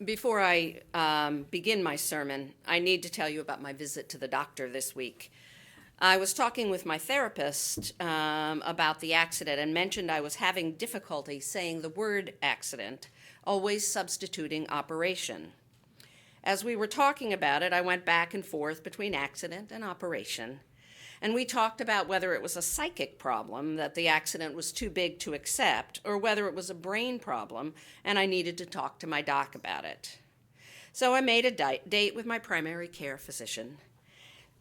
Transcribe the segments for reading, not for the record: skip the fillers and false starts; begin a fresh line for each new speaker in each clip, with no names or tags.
Before I begin my sermon, I need to tell you about my visit to the doctor this week. I was talking with my therapist about the accident and mentioned I was having difficulty saying the word accident, always substituting operation. As we were talking about it, I went back and forth between accident and operation. And we talked about whether it was a psychic problem, that the accident was too big to accept, or whether it was a brain problem, and I needed to talk to my doc about it. So I made a date with my primary care physician,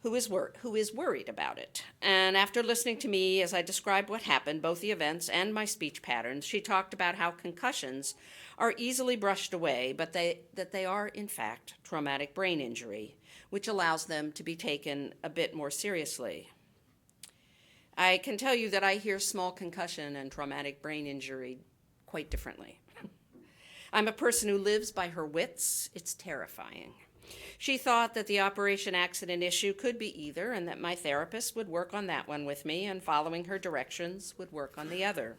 who is worried about it. And after listening to me as I described what happened, both the events and my speech patterns, she talked about how concussions are easily brushed away, but that they are, in fact, traumatic brain injury, which allows them to be taken a bit more seriously. I can tell you that I hear small concussion and traumatic brain injury quite differently. I'm a person who lives by her wits. It's terrifying. She thought that the operation accident issue could be either, and that my therapist would work on that one with me, and following her directions would work on the other.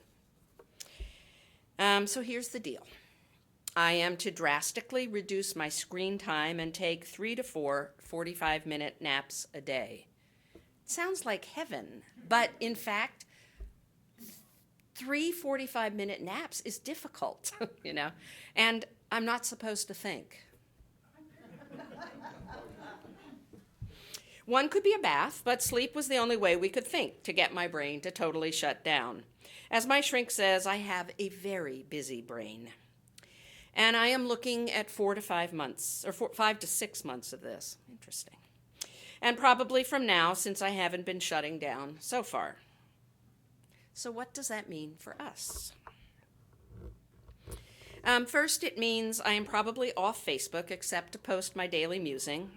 So here's the deal. I am to drastically reduce my screen time and take 3 to 4 45-minute naps a day. It sounds like heaven, but in fact, 3 45-minute naps is difficult, and I'm not supposed to think. One could be a bath, but sleep was the only way we could think to get my brain to totally shut down. As my shrink says, I have a very busy brain. And I am looking at 4 to 5 months, or 5 to 6 months of this. Interesting. And probably from now, since I haven't been shutting down so far. So what does that mean for us? First, it means I am probably off Facebook except to post my daily musing.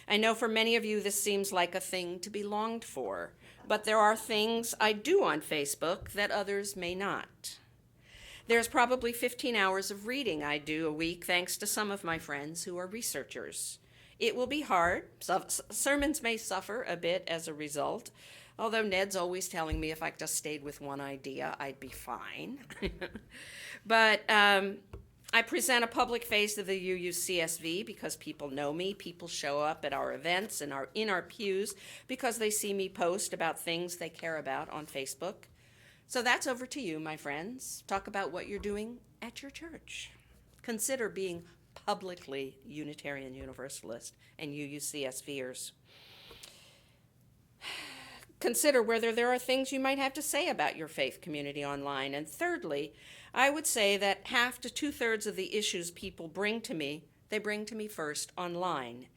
I know for many of you this seems like a thing to be longed for, but there are things I do on Facebook that others may not. There's probably 15 hours of reading I do a week thanks to some of my friends who are researchers. It will be hard. Sermons may suffer a bit as a result, although Ned's always telling me if I just stayed with one idea, I'd be fine. But I present a public face of the UUCSV because people know me. People show up at our events and are in our pews because they see me post about things they care about on Facebook. So that's over to you, my friends. Talk about what you're doing at your church. Consider being publicly Unitarian Universalist and UUCSVers. Consider whether there are things you might have to say about your faith community online. And thirdly, I would say that half to 2/3 of the issues people bring to me, they bring to me first online.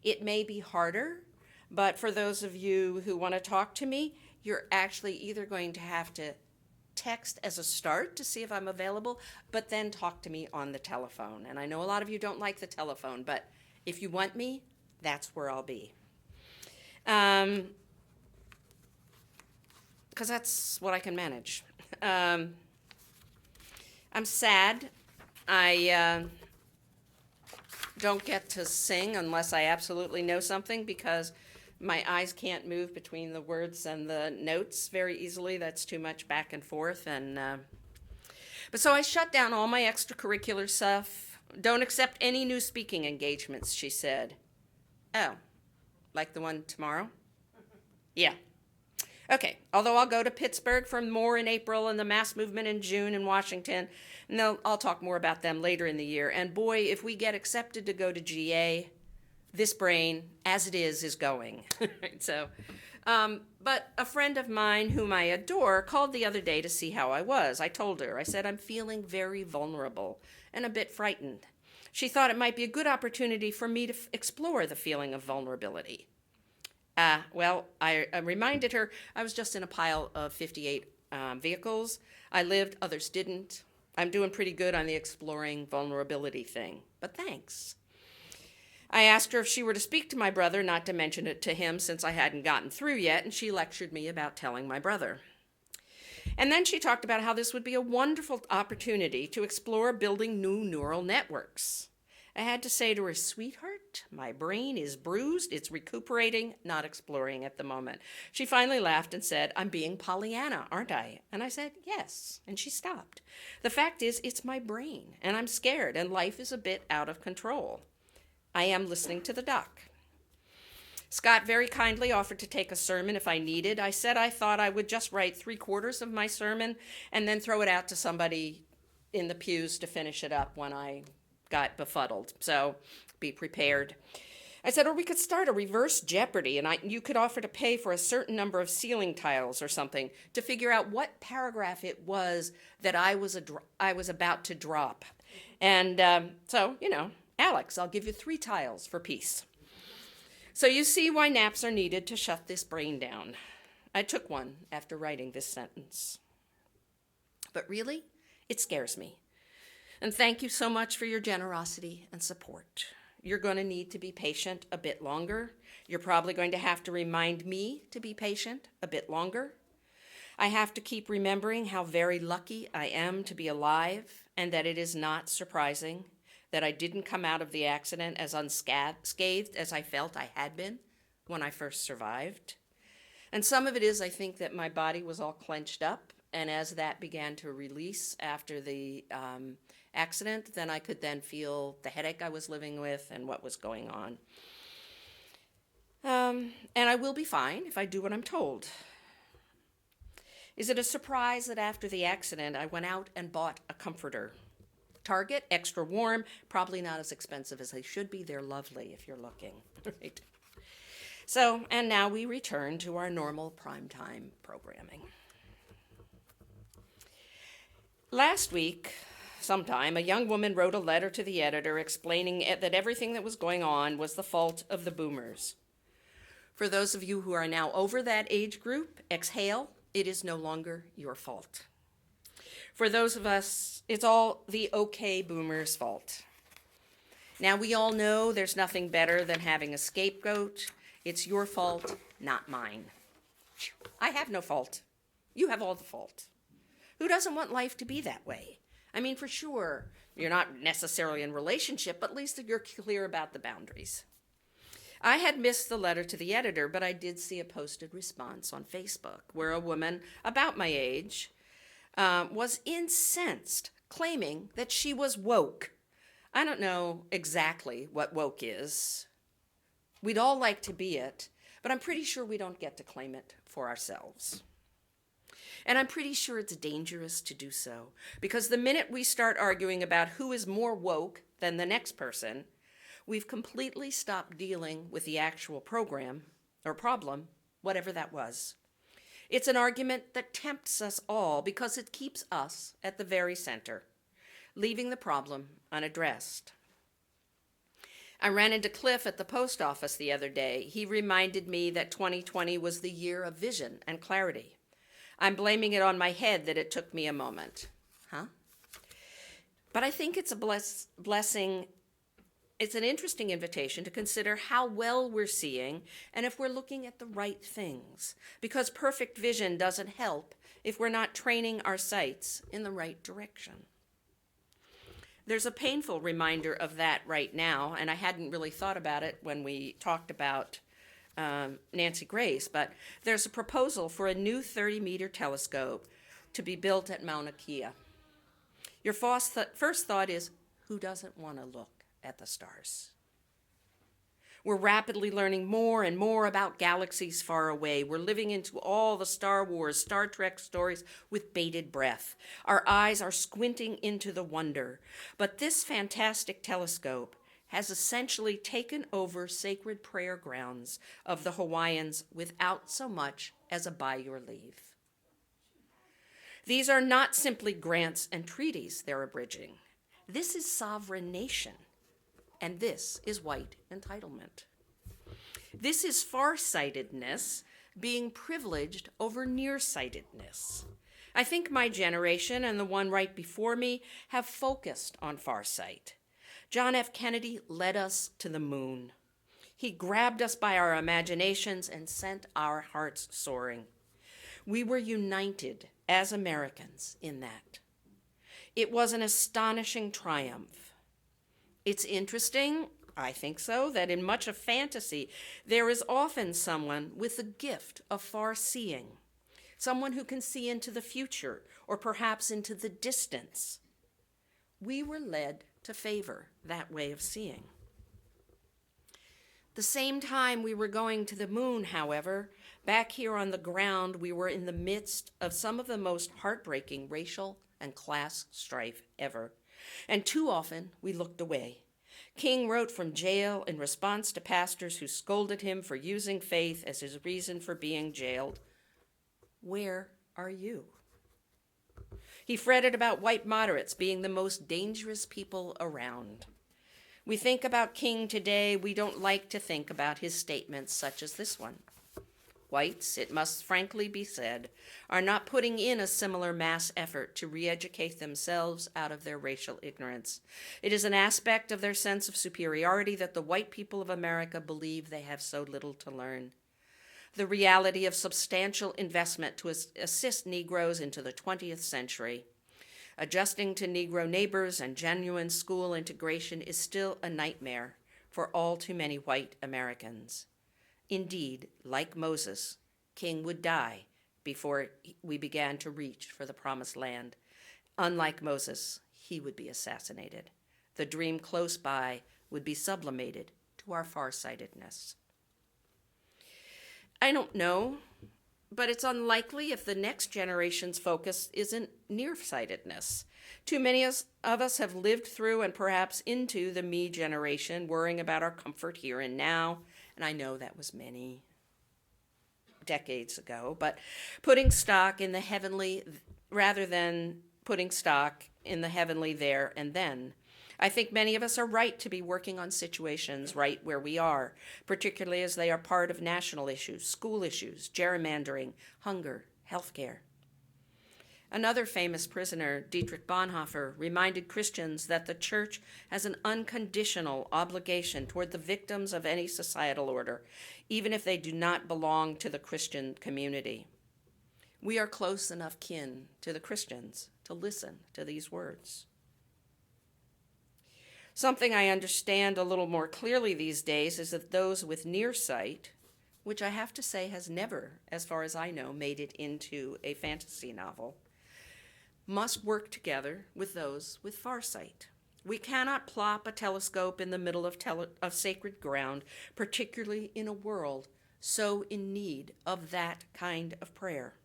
It may be harder, but for those of you who want to talk to me, you're actually either going to have to text as a start to see if I'm available, but then talk to me on the telephone. And I know a lot of you don't like the telephone, but if you want me, that's where I'll be. Because that's what I can manage. I'm sad. I don't get to sing unless I absolutely know something because my eyes can't move between the words and the notes very easily. That's too much back and forth. But so I shut down all my extracurricular stuff. Don't accept any new speaking engagements, she said. Oh, like the one tomorrow? Yeah. Okay, although I'll go to Pittsburgh for more in April and the mass movement in June in Washington. No, I'll talk more about them later in the year. And boy, if we get accepted to go to GA, this brain, as it is going. But a friend of mine whom I adore called the other day to see how I was. I told her, I said, I'm feeling very vulnerable and a bit frightened. She thought it might be a good opportunity for me to explore the feeling of vulnerability. Well, I reminded her I was just in a pile of 58 vehicles. I lived, others didn't. I'm doing pretty good on the exploring vulnerability thing, but thanks. I asked her if she were to speak to my brother, not to mention it to him since I hadn't gotten through yet, and she lectured me about telling my brother. And then she talked about how this would be a wonderful opportunity to explore building new neural networks. I had to say to her, sweetheart, cracked. My brain is bruised. It's recuperating, not exploring at the moment. She finally laughed and said, I'm being Pollyanna, aren't I? And I said, yes. And she stopped. The fact is, it's my brain, and I'm scared, and life is a bit out of control. I am listening to the doc. Scott very kindly offered to take a sermon if I needed. I said I thought I would just write 3/4 of my sermon and then throw it out to somebody in the pews to finish it up when I got befuddled. So be prepared. I said, or we could start a reverse Jeopardy, and you could offer to pay for a certain number of ceiling tiles or something to figure out what paragraph it was that I was about to drop. And so, Alex, I'll give you 3 tiles for peace. So you see why naps are needed to shut this brain down. I took one after writing this sentence. But really, it scares me. And thank you so much for your generosity and support. You're going to need to be patient a bit longer. You're probably going to have to remind me to be patient a bit longer. I have to keep remembering how very lucky I am to be alive, and that it is not surprising that I didn't come out of the accident as unscathed as I felt I had been when I first survived. And some of it is, I think, that my body was all clenched up, and as that began to release after the accident, then I could then feel the headache I was living with and what was going on. And I will be fine if I do what I'm told. Is it a surprise that after the accident, I went out and bought a comforter? Target, extra warm, probably not as expensive as they should be. They're lovely if you're looking. Right. So, and now we return to our normal primetime programming. Last week, sometime, a young woman wrote a letter to the editor explaining that everything that was going on was the fault of the boomers. For those of you who are now over that age group, exhale, it is no longer your fault. For those of us, it's all the okay boomers' fault. Now, we all know there's nothing better than having a scapegoat. It's your fault, not mine. I have no fault. You have all the fault. Who doesn't want life to be that way? I mean, for sure, you're not necessarily in relationship, but at least you're clear about the boundaries. I had missed the letter to the editor, but I did see a posted response on Facebook where a woman about my age was incensed, claiming that she was woke. I don't know exactly what woke is. We'd all like to be it, but I'm pretty sure we don't get to claim it for ourselves. And I'm pretty sure it's dangerous to do so, because the minute we start arguing about who is more woke than the next person, we've completely stopped dealing with the actual program or problem, whatever that was. It's an argument that tempts us all because it keeps us at the very center, leaving the problem unaddressed. I ran into Cliff at the post office the other day. He reminded me that 2020 was the year of vision and clarity. I'm blaming it on my head that it took me a moment. But I think it's a blessing. It's an interesting invitation to consider how well we're seeing and if we're looking at the right things, because perfect vision doesn't help if we're not training our sights in the right direction. There's a painful reminder of that right now, and I hadn't really thought about it when we talked about Nancy Grace, but there's a proposal for a new 30-meter telescope to be built at Mauna Kea. Your first thought is, who doesn't want to look at the stars? We're rapidly learning more and more about galaxies far away. We're living into all the Star Wars, Star Trek stories with bated breath. Our eyes are squinting into the wonder. But this fantastic telescope has essentially taken over sacred prayer grounds of the Hawaiians without so much as a by your leave. These are not simply grants and treaties they're abridging. This is sovereign nation. And this is white entitlement. This is farsightedness being privileged over nearsightedness. I think my generation and the one right before me have focused on farsight. John F. Kennedy led us to the moon. He grabbed us by our imaginations and sent our hearts soaring. We were united as Americans in that. It was an astonishing triumph. It's interesting I think so, that in much of fantasy, there is often someone with the gift of far seeing, someone who can see into the future or perhaps into the distance. We were led to favor that way of seeing. The same time we were going to the moon, however, back here on the ground, we were in the midst of some of the most heartbreaking racial and class strife ever. And too often we looked away. King wrote from jail in response to pastors who scolded him for using faith as his reason for being jailed. Where are you? He fretted about white moderates being the most dangerous people around. We think about King today, we don't like to think about his statements such as this one. Whites, it must frankly be said, are not putting in a similar mass effort to re-educate themselves out of their racial ignorance. It is an aspect of their sense of superiority that the white people of America believe they have so little to learn. The reality of substantial investment to assist Negroes into the 20th century, adjusting to Negro neighbors and genuine school integration is still a nightmare for all too many white Americans. Indeed, like Moses, King would die before we began to reach for the promised land. Unlike Moses, he would be assassinated. The dream close by would be sublimated to our farsightedness. I don't know, but it's unlikely if the next generation's focus isn't nearsightedness. Too many of us have lived through and perhaps into the me generation, worrying about our comfort here and now. And I know that was many decades ago, but putting stock in the heavenly rather than putting stock in the heavenly there and then. I think many of us are right to be working on situations right where we are, particularly as they are part of national issues, school issues, gerrymandering, hunger, healthcare. Another famous prisoner, Dietrich Bonhoeffer, reminded Christians that the church has an unconditional obligation toward the victims of any societal order, even if they do not belong to the Christian community. We are close enough kin to the Christians to listen to these words. Something I understand a little more clearly these days is that those with near sight, which I have to say has never, as far as I know, made it into a fantasy novel, must work together with those with farsight. We cannot plop a telescope in the middle of sacred ground, particularly in a world so in need of that kind of prayer.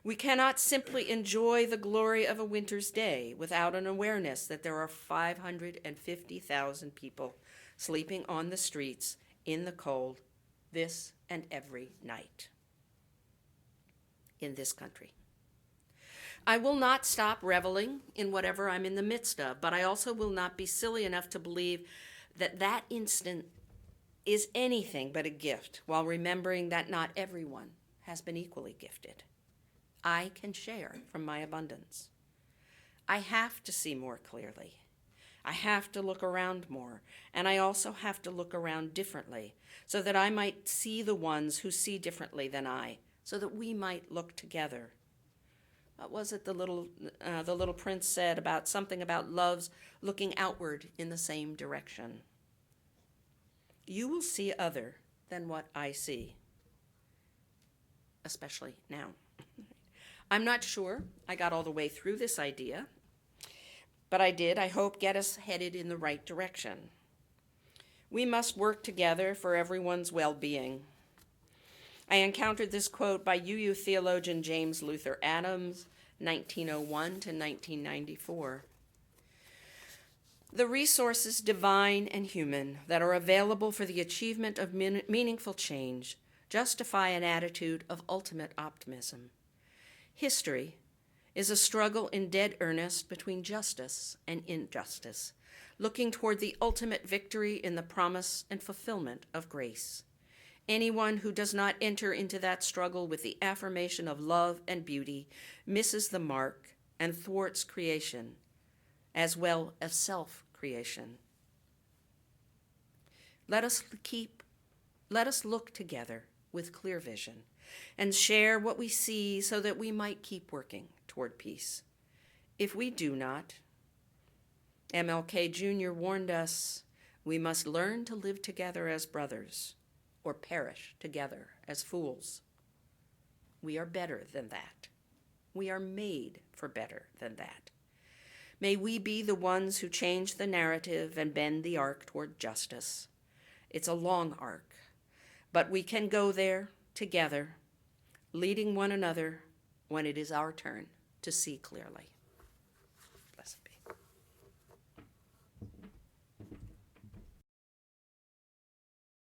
We cannot simply enjoy the glory of a winter's day without an awareness that there are 550,000 people sleeping on the streets in the cold this and every night in this country. I will not stop reveling in whatever I'm in the midst of, but I also will not be silly enough to believe that that instant is anything but a gift, while remembering that not everyone has been equally gifted. I can share from my abundance. I have to see more clearly. I have to look around more, and I also have to look around differently, so that I might see the ones who see differently than I, so that we might look together. What was it the little prince said about something about love's looking outward in the same direction? You will see other than what I see, especially now. I'm not sure I got all the way through this idea, but I did, I hope, get us headed in the right direction. We must work together for everyone's well-being. I encountered this quote by UU theologian James Luther Adams, 1901 to 1994. The resources, divine and human, that are available for the achievement of meaningful change justify an attitude of ultimate optimism. History is a struggle in dead earnest between justice and injustice, looking toward the ultimate victory in the promise and fulfillment of grace. Anyone who does not enter into that struggle with the affirmation of love and beauty misses the mark and thwarts creation, as well as self-creation. Let us look together with clear vision and share what we see so that we might keep working toward peace. If we do not, MLK Jr. warned us, We must learn to live together as brothers, or perish together as fools. We are better than that. We are made for better than that. May we be the ones who change the narrative and bend the arc toward justice. It's a long arc, but we can go there together, leading one another when it is our turn to see clearly.